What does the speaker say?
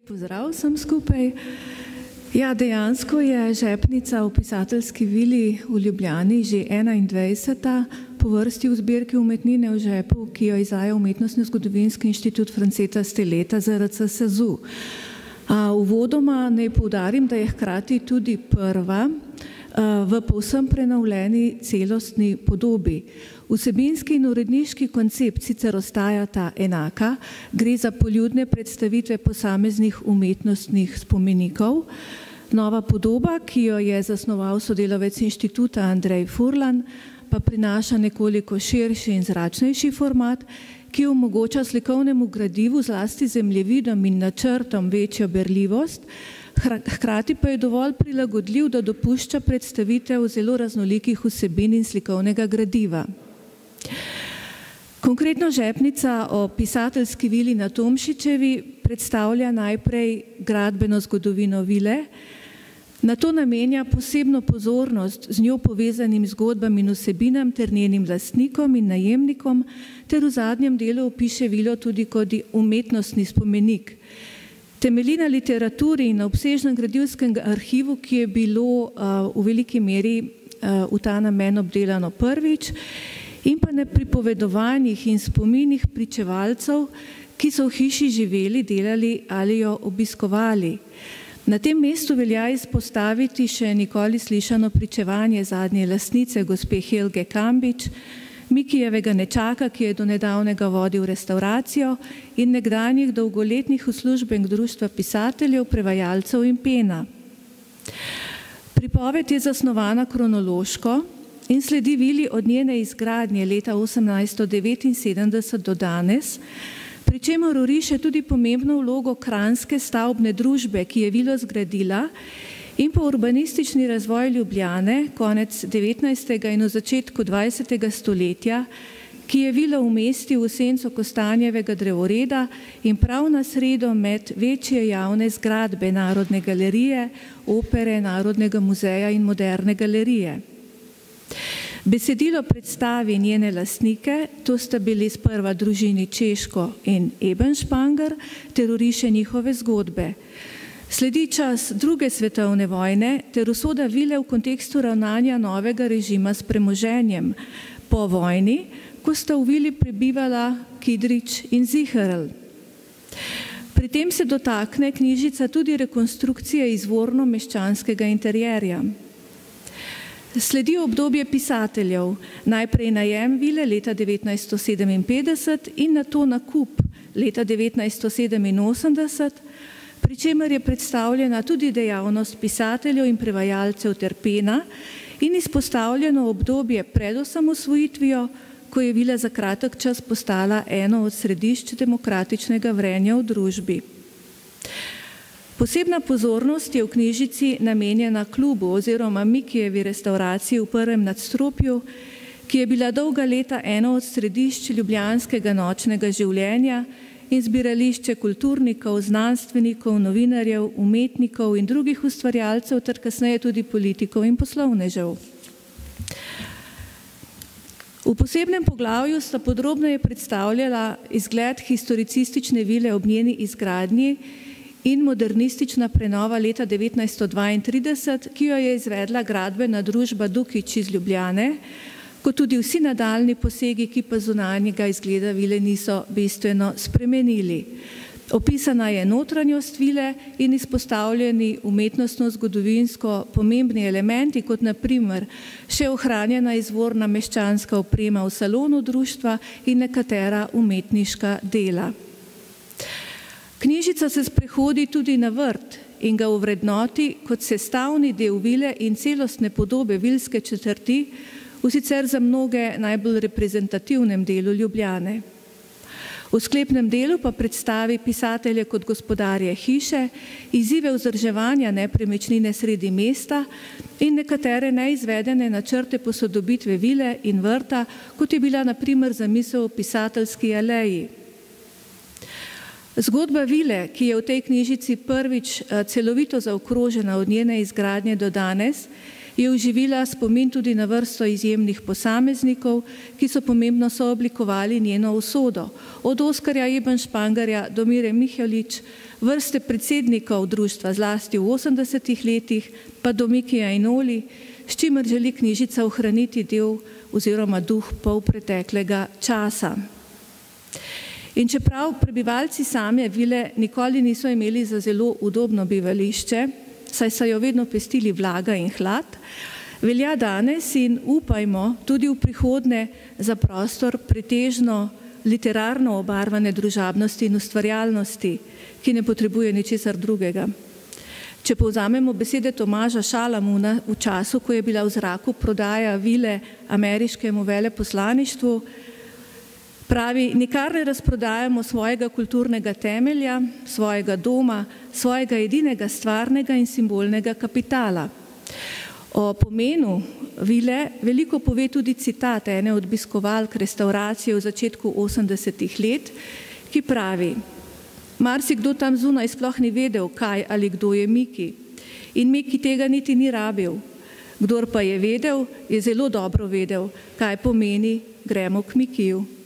Pozdrav vsem skupaj. Ja, dejansko je žepnica v pisateljski vili v Ljubljani že 21. po vrsti v zbirki Umetnine v žepu, ki jo izvaja Umetnostno-zgodovinski inštitut Franceta Stileta ZRC SAZU. Uvodoma naj poudarim, da je hkrati tudi prva v povsem prenovljeni celostni podobi. Vsebinski in uredniški koncept sicer ostajata enaka, gre za poljudne predstavitve posameznih umetnostnih spomenikov. Nova podoba, ki jo je zasnoval sodelavec inštituta Andrej Furlan, pa prinaša nekoliko širši in zračnejši format, ki omogoča slikovnemu gradivu, zlasti zemljevidom in načrtom, večjo berljivost, hkrati pa je dovolj prilagodljiv, da dopušča predstavitev zelo raznolikih vsebin in slikovnega gradiva. Konkretno žepnica o pisateljski vili na Tomšičevi predstavlja najprej gradbeno zgodovino vile, nato namenja posebno pozornost z njo povezanim zgodbam in vsebinam ter njenim lastnikom in najemnikom, ter v zadnjem delu opiše vilo tudi kot umetnostni spomenik. Temelji na literaturi in na obsežnem gradivskem arhivu, ki je bilo v veliki meri v ta namen obdelano prvič, in pa na pripovedovanjih in spominih pričevalcev, ki so v hiši živeli, delali ali jo obiskovali. Na tem mestu velja izpostaviti še nikoli slišano pričevanje zadnje lastnice, gospe Helge Kambič, Mikijevega nečaka, ki je do nedavnega vodil restauracijo, in nekdanjih dolgoletnih uslužbenk Društva pisateljev, prevajalcev in pena. Pripoved je zasnovana kronološko in sledi vili od njene izgradnje leta 1879 do danes, pri čemer oriše tudi pomembno vlogo kranjske stavbne družbe, ki je vilo zgradila, in pa urbanistični razvoj Ljubljane konec 19. in v začetku 20. stoletja, ki je vilo umestil v senco Kostanjevega drevoreda in prav na sredo med večje javne zgradbe Narodne galerije, Opere, Narodnega muzeja in Moderne galerije. Besedilo predstavi njene lastnike, to sta bili sprva družini Češko in Ebenšpanger, ter oriše njihove zgodbe. Sledi čas druge svetovne vojne ter usoda vile v kontekstu ravnanja novega režima s premoženjem po vojni, ko sta v vili prebivala Kidrič in Ziherl. Pri tem se dotakne knjižica tudi rekonstrukcije izvorno meščanskega interjerja. Sledi obdobje pisateljev, najprej najem vile leta 1957 in nato nakup leta 1987, pri čemer je predstavljena tudi dejavnost pisateljev in prevajalcev ter pena in izpostavljeno obdobje pred osamosvojitvijo, ko je vila za kratek čas postala eno od središč demokratičnega vrenja v družbi. Posebna pozornost je v knjižici namenjena klubu oziroma Mikijevi restauraciji v prvem nadstropju, ki je bila dolga leta eno od središč ljubljanskega nočnega življenja in zbirališče kulturnikov, znanstvenikov, novinarjev, umetnikov in drugih ustvarjalcev ter kasneje tudi politikov in poslovnežev. V posebnem poglavju sta podrobneje predstavljala izgled historicistične vile ob njeni izgradnji in modernistična prenova leta 1932, ki jo je izvedla gradbena družba Dukić iz Ljubljane, kot tudi vsi nadaljni posegi, ki pa zunanjega izgleda vile niso bistveno spremenili. Opisana je notranjost vile in izpostavljeni umetnostno-zgodovinsko pomembni elementi, kot na primer še ohranjena izvorna meščanska oprema v salonu društva in nekatera umetniška dela. Knjižica se sprehodi tudi na vrt in ga ovrednoti kot sestavni del vile in celostne podobe vilske četrti v sicer za mnoge najbolj reprezentativnem delu Ljubljane. V sklepnem delu pa predstavi pisatelje kot gospodarje hiše, izzive vzdrževanja nepremičnine sredi mesta in nekatere neizvedene načrte posodobitve vile in vrta, kot je bila na primer zamisel o pisateljski aleji. Zgodba vile, ki je v tej knjižici prvič celovito zaokrožena od njene izgradnje do danes, je oživila spomin tudi na vrsto izjemnih posameznikov, ki so pomembno sooblikovali njeno usodo. Od Oskarja Eben Špangarja do Mire Mihelič, vrste predsednikov društva zlasti v 80. letih, pa do Mikija Inoli, s čimer želi knjižica ohraniti del oziroma duh polpreteklega časa. In čeprav prebivalci same vile nikoli niso imeli za zelo udobno bivališče, saj so jo vedno pestili vlaga in hlad, velja danes in upajmo tudi v prihodnje za prostor pretežno literarno obarvane družabnosti in ustvarjalnosti, ki ne potrebuje ničesar drugega. Če povzamemo besede Tomaža Šalamuna v času, ko je bila v zraku prodaja vile ameriškemu veleposlaništvu, pravi, nikar ne razprodajamo svojega kulturnega temelja, svojega doma, svojega edinega stvarnega in simbolnega kapitala. O pomenu vile veliko pove tudi citat ene od obiskovalk restavracije v začetku 80. let, ki pravi: marsikdo tam zunaj sploh ni vedel, kaj ali kdo je Miki. In Miki tega niti ni rabil. Kdor pa je vedel, je zelo dobro vedel, kaj pomeni gremo k Mikiju.